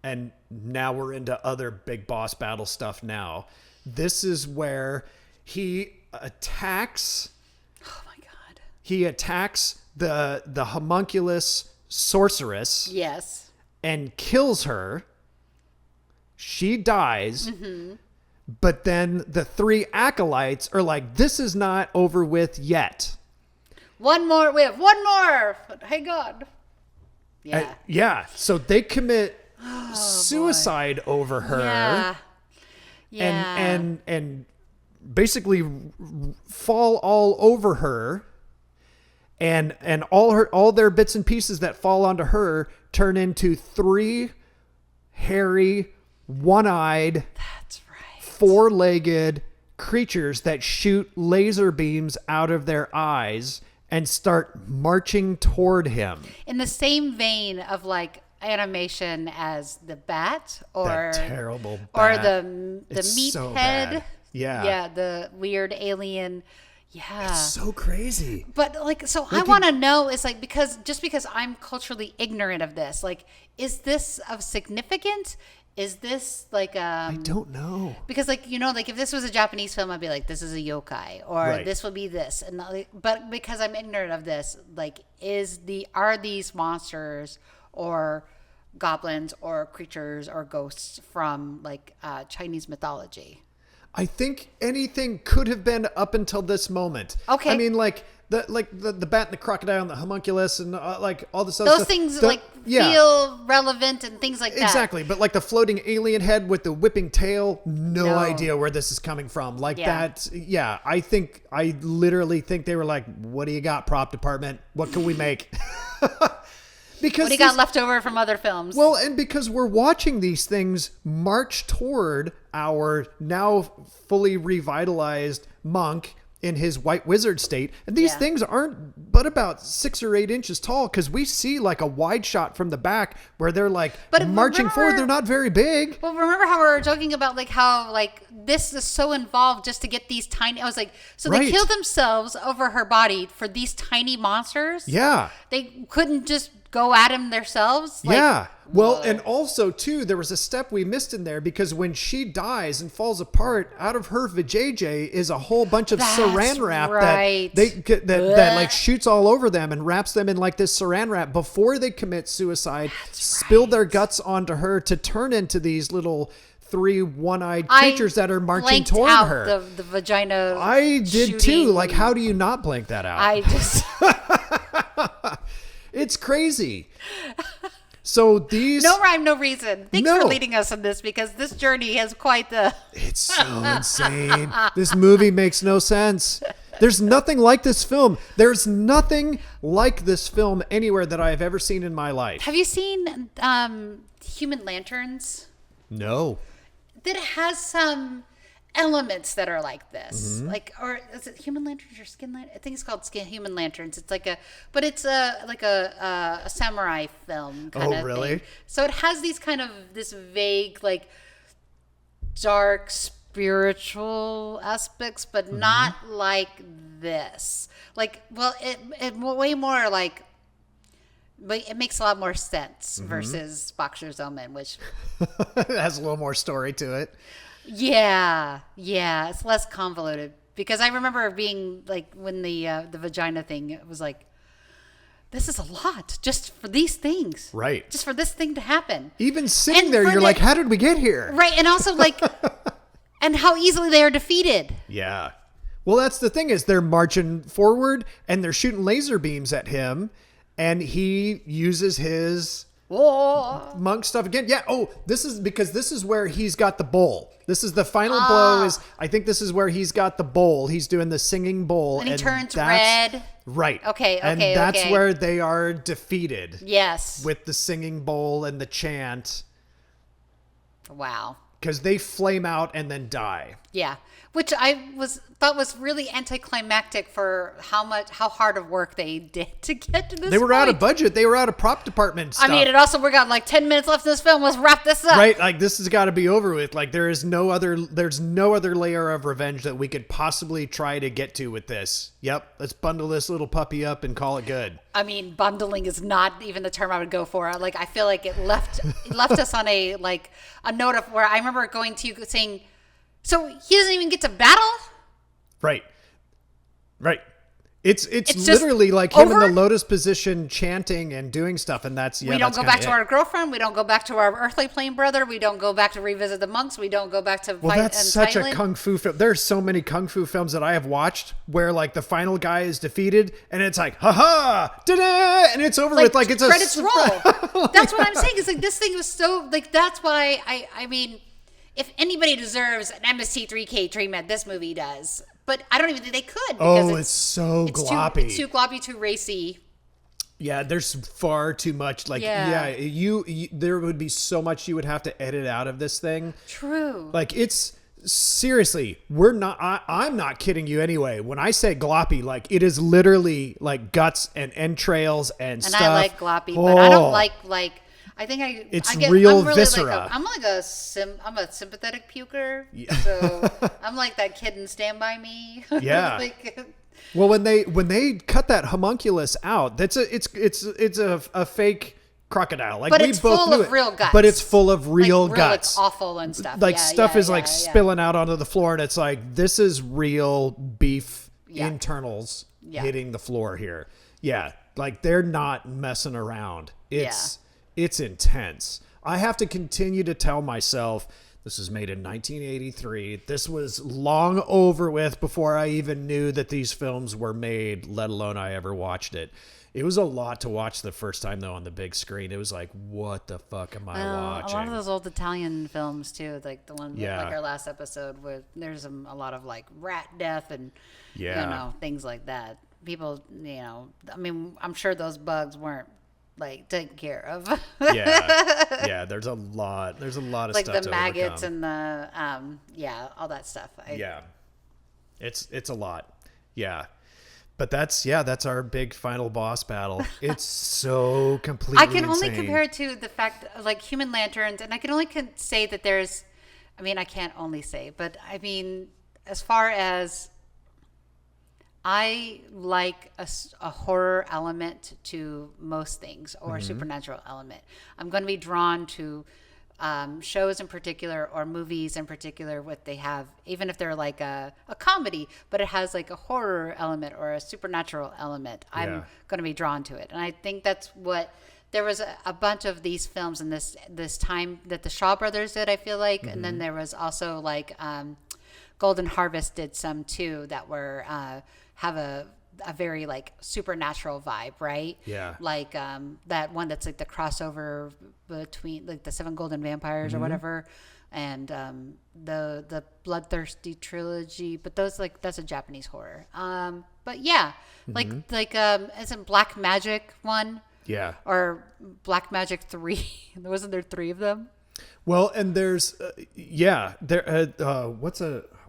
And now we're into other big boss battle stuff now. This is where he attacks. Oh my God. He attacks the homunculus sorceress. Yes. And kills her. She dies. Mm-hmm. But then the three acolytes are like, this is not over with yet. One more. We have one more. Hey, God. Yeah. Yeah. So they commit suicide over her. Yeah. Yeah. And basically fall all over her. And all their bits and pieces that fall onto her turn into three hairy, one-eyed, four-legged creatures that shoot laser beams out of their eyes and start marching toward him. In the same vein of like animation as the bat or that terrible bat. Or the meathead. So bad. Yeah. Yeah, the weird alien. Yeah. It's so crazy. But like, so I want to know is like, because I'm culturally ignorant of this, like, is this of significance? Is this like I don't know. Because like, you know, like if this was a Japanese film, I'd be like, this is a yokai, or this would be this. And but because I'm ignorant of this, like, are these monsters or goblins or creatures or ghosts from like Chinese mythology? I think anything could have been up until this moment. Okay. I mean, like the bat and the crocodile and the homunculus and like all this other stuff. Those things feel relevant and things like that. Exactly. But like the floating alien head with the whipping tail, no idea where this is coming from. Like that. Yeah. I literally think they were like, what do you got, prop department? What can we make? Because what do you got left over from other films? Well, and because we're watching these things march toward our now fully revitalized monk in his white wizard state. And these things aren't but about 6 or 8 inches tall, because we see like a wide shot from the back where they're like marching forward. They're not very big. Well, remember how we were joking about like how like this is so involved just to get these tiny, I was like, so they killed themselves over her body for these tiny monsters? Yeah. They couldn't just go at him themselves? Like, yeah. Well, and also, too, there was a step we missed in there, because when she dies and falls apart, out of her vajayjay is a whole bunch of saran wrap that like shoots all over them and wraps them in like this saran wrap before they commit suicide, spill their guts onto her to turn into these little 3 one-eyed creatures that are marching toward her. The vagina. I did too. Like, how do you not blank that out? I just... It's crazy. So these... No rhyme, no reason. Thanks for leading us on this, because this journey has quite the... It's so insane. This movie makes no sense. There's nothing like this film. There's nothing like this film anywhere that I have ever seen in my life. Have you seen Human Lanterns? No. That has some elements that are like this, like, or is it Human Lanterns or Skin Lanterns? I think it's called Human Lanterns. It's like it's a samurai film kind of really? thing. So it has these kind of this vague like dark spiritual aspects, but not like this. Like, well, it way more like but it makes a lot more sense versus Boxer's Omen, which It has a little more story to it. yeah, it's less convoluted. Because I remember being like when the vagina thing, it was like, this is a lot just for these things. Right. Just for this thing to happen. Even sitting there, you're like, how did we get here? Right. And also like, and how easily they are defeated. Yeah. Well, that's the thing is they're marching forward and they're shooting laser beams at him. And he uses his monk stuff again. Yeah. Oh, this is where he's got the bowl. This is the final blow I think this is where he's got the bowl. He's doing the singing bowl. And he turns red. Right. Okay. And that's where they are defeated. Yes. With the singing bowl and the chant. Wow. Because they flame out and then die. Yeah. Which I thought was really anticlimactic for how hard of work they did to get to this They were point. out of budget. They were out of prop department stuff. I mean, we got like 10 minutes left in this film. Let's wrap this up. Right? Like this has got to be over with. Like there's no other layer of revenge that we could possibly try to get to with this. Yep. Let's bundle this little puppy up and call it good. I mean, bundling is not even the term I would go for. Like, I feel like it left us on a note of where I remember going to you saying, so he doesn't even get to battle? Right. It's literally like him in the lotus position chanting and doing stuff, and that's we don't go back to our girlfriend. We don't go back to our earthly plane brother. We don't go back to revisit the monks. We don't go back to Well, that's such a kung fu film. There's so many kung fu films that I have watched where like the final guy is defeated, and it's like ha da, and it's over with. Like it's credits roll. That's what I'm saying. It's like this thing was so like that's why I mean, if anybody deserves an MST3K treatment, this movie does. But I don't even think they could. Because it's so gloppy. It's too gloppy, too racy. Yeah, there's far too much. Like, you there would be so much you would have to edit out of this thing. True. Like, it's seriously, I'm not kidding you anyway. When I say gloppy, like, it is literally like guts and entrails and stuff. And I like gloppy, but I don't like. It's real I'm really viscera. I'm a sympathetic puker. Yeah. So I'm like that kid in Stand By Me. Yeah. Well, when they cut that homunculus out, it's a fake crocodile. Like, but we it's both full knew of real guts. But it's full of real guts. Like awful and stuff. Like stuff is spilling out onto the floor, and it's like this is real beef internals hitting the floor here. Yeah, like they're not messing around. It's intense. I have to continue to tell myself this was made in 1983. This was long over with before I even knew that these films were made, let alone I ever watched it. It was a lot to watch the first time, though, on the big screen. It was like, what the fuck am I watching? A lot of those old Italian films, too, like the one, like our last episode, where there's a lot of like rat death and things like that. People, I mean, I'm sure those bugs weren't like taken care of. There's a lot of like stuff the to maggots overcome. and the all that stuff. It's a lot. But that's our big final boss battle. It's so completely I can only insane. compare it to the fact like Human Lanterns, and I can only say that there's I can't only say, but I mean, as far as I like a horror element to most things, or a supernatural element. I'm going to be drawn to shows in particular or movies in particular, what they have, even if they're like a comedy, but it has like a horror element or a supernatural element. I'm going to be drawn to it. And I think that's what there was a bunch of these films in this time that the Shaw Brothers did, I feel like. And then there was also like Golden Harvest did some too that were have a very like supernatural vibe, right? Yeah. Like that one that's like the crossover between like the Seven Golden Vampires or whatever, and the Bloodthirsty trilogy. But those that's a Japanese horror. But yeah, like isn't Black Magic one? Yeah. Or Black Magic 3? Wasn't there 3 of them? Well, and there's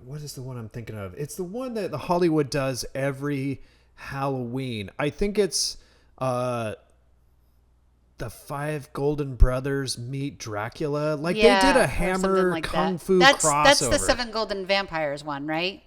what is the one I'm thinking of? It's the one that Hollywood does every Halloween. I think it's the 5 Golden Brothers meet Dracula. Like they did a Hammer like Kung that. Fu crossover. That's the 7 Golden Vampires one, right?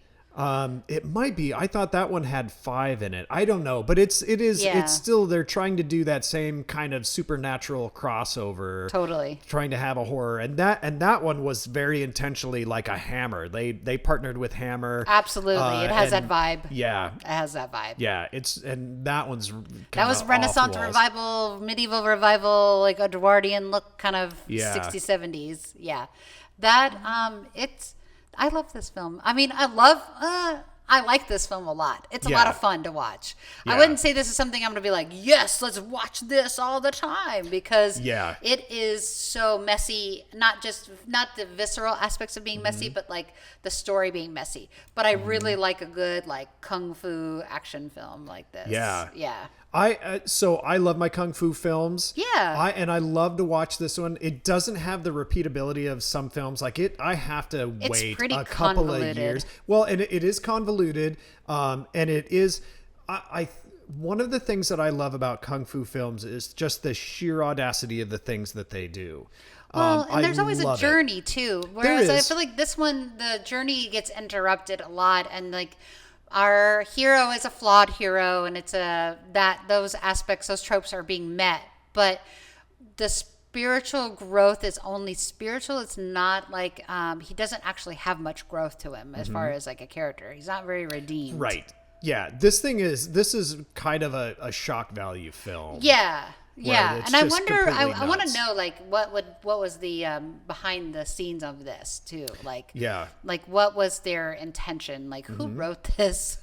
It might be. I thought that one had 5 in it. I don't know, but it's Yeah. still, they're trying to do that same kind of supernatural crossover. Totally. Trying to have a horror, and that one was very intentionally like a Hammer. They partnered with Hammer. Absolutely. It has that vibe. Yeah. It has that vibe. Yeah, and that one's That was Renaissance revival, medieval revival, like Edwardian look, kind of Yeah. 60s, 70s. Yeah. That, I love this film. I mean, I like this film a lot. It's a lot Yeah. of fun to watch. Yeah. I wouldn't say this is something I'm going to be like, yes, let's watch this all the time, because Yeah. it is so messy. Not the visceral aspects of being messy, but like the story being messy. But I really like a good like kung fu action film like this. Yeah. Yeah. So I love my kung fu films. Yeah. And I love to watch this one. It doesn't have the repeatability of some films. Like I have to wait pretty a couple convoluted. of years. Well, and it is convoluted. And it is, one of the things that I love about kung fu films is just the sheer audacity of the things that they do. Well, and there's always a love it. journey too. Whereas I is. feel like this one, the journey gets interrupted a lot, and like our hero is a flawed hero, and it's those aspects, those tropes are being met, but the spiritual growth is only spiritual. It's not like he doesn't actually have much growth to him as far as like a character. He's not very redeemed. Right. Yeah. This is kind of a shock value film. Yeah. Yeah, it's and I just wonder. completely I want to nuts. know, like, what was the behind the scenes of this too? Like, Yeah. like what was their intention? Like, who wrote this?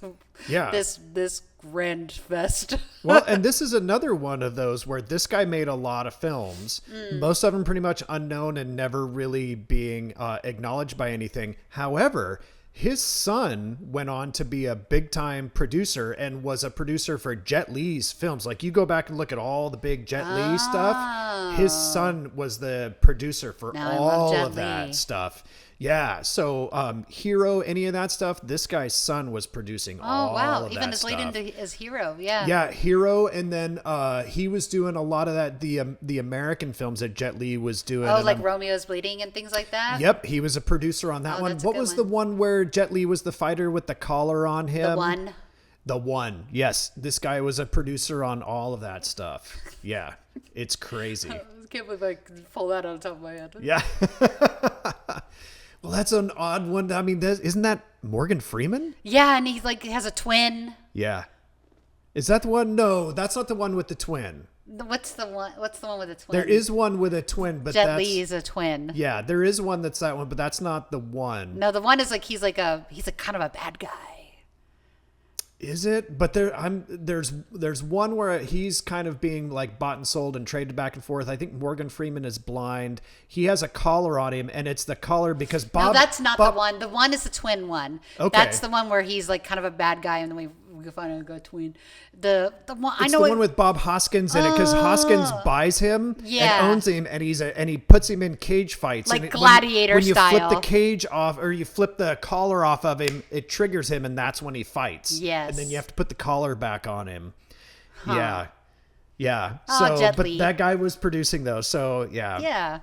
Yeah. this grand fest. Well, and this is another one of those where this guy made a lot of films, most of them pretty much unknown and never really being acknowledged by anything. However, his son went on to be a big time producer and was a producer for Jet Li's films. Like you go back and look at all the big Jet Li stuff. His son was the producer for Now I love all Jet of that Li. stuff. Yeah. So, Hero, any of that stuff, this guy's son was producing all wow! of Even that as stuff. late into as hero, yeah. Yeah, Hero, and then he was doing a lot of that the American films that Jet Li was doing. Oh, and like Romeo's Bleeding and things like that. Yep, he was a producer on that one. that's a What good was one. the one where Jet Li was the fighter with the collar on him? The one. The one. Yes, this guy was a producer on all of that stuff. Yeah, it's crazy. I can't believe I could pull that on top of my head. Yeah. Well, that's an odd one. I mean, isn't that Morgan Freeman? Yeah, and he's like has a twin. Yeah. Is that the one? No, that's not the one with the twin. What's the one? What's the one with a twin? There is one with a twin, but Jet that's... Li is a twin. Yeah, there is one that's that one, but that's not the one. No, the one is like he's like kind of a bad guy. Is it? But there's one where he's kind of being like bought and sold and traded back and forth. I think Morgan Freeman is blind. He has a collar on him, and it's the collar because Bob. No, that's not the one. The one is the twin one. Okay. That's the one where he's like kind of a bad guy, and then we finally go twin. The one I It's know the it, one with Bob Hoskins in it because Hoskins buys him Yeah. and owns him, and he puts him in cage fights, Like and gladiator when you flip style. the cage off or you flip the collar off of him, it triggers him, and that's when he fights. Yes. and then you have to put the collar back on him. Yeah. Oh, So, Jet but Li. that guy was producing those. So yeah.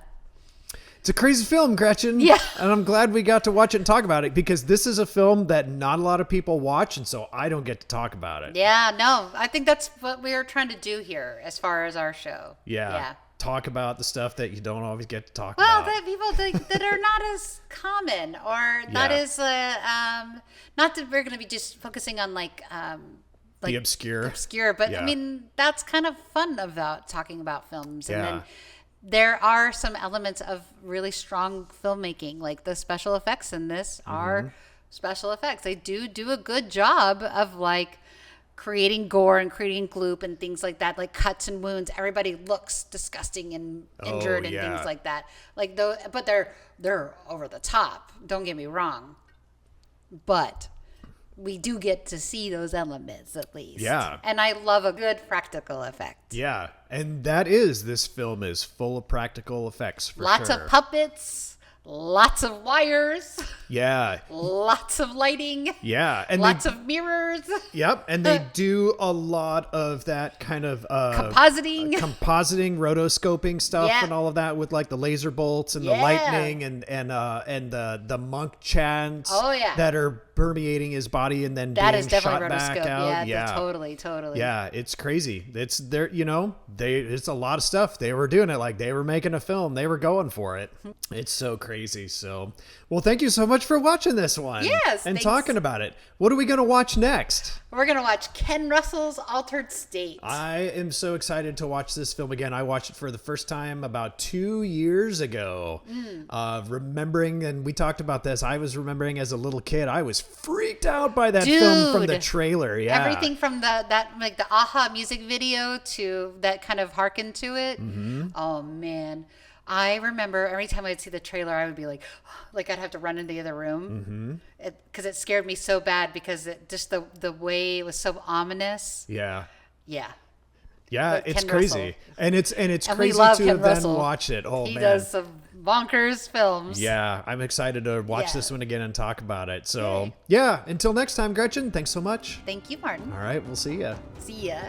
It's a crazy film, Gretchen. Yeah. And I'm glad we got to watch it and talk about it because this is a film that not a lot of people watch, and so I don't get to talk about it. Yeah, no, I think that's what we are trying to do here as far as our show. Yeah. Talk about the stuff that you don't always get to talk Well, about. that people that are not as common or not Yeah. as not that we're going to be just focusing on like the obscure. but Yeah. I mean that's kind of fun about talking about films. And Yeah. then there are some elements of really strong filmmaking, like the special effects in this are special effects. They do a good job of like creating gore and creating gloop and things like that, like cuts and wounds. Everybody looks disgusting and injured and yeah. things like that. Like though, but they're over the top. Don't get me wrong, but we do get to see those elements at least. Yeah. And I love a good practical effect. Yeah. And this film is full of practical effects for Lots sure. of puppets, lots of wires. Yeah. Lots of lighting. Yeah. And lots of mirrors. Yep. And they do a lot of that kind of Compositing, rotoscoping stuff Yeah. and all of that with like the laser bolts and the Yeah. lightning and the monk chants Oh, yeah. that are permeating his body and then That being is definitely shot back rotoscope. out. Yeah, totally. Yeah, it's crazy. It's there, it's a lot of stuff. They were doing it like they were making a film. They were going for it. It's so crazy. So, well, thank you so much for watching this one. Yes, and thanks. talking about it. What are we going to watch next? We're going to watch Ken Russell's Altered State. I am so excited to watch this film again. I watched it for the first time about 2 years ago. Remembering, and we talked about this, I was remembering as a little kid, I was freaked out by that film from the trailer. Yeah. Everything from the Aha music video to that kind of hearkened to it. Mm-hmm. Oh, man. I remember every time I'd see the trailer, I would be like I'd have to run into the other room because it scared me so bad because just the way it was so ominous. Yeah. Yeah. Yeah, But it's Ken crazy. Russell. And it's And we crazy love to Ken have then Russell. watched it. Oh, He man. does some bonkers films. Yeah, I'm excited to watch Yeah. this one again and talk about it. So, Yay. yeah, until next time, Gretchen, thanks so much. Thank you, Martin. All right, we'll see ya. See ya.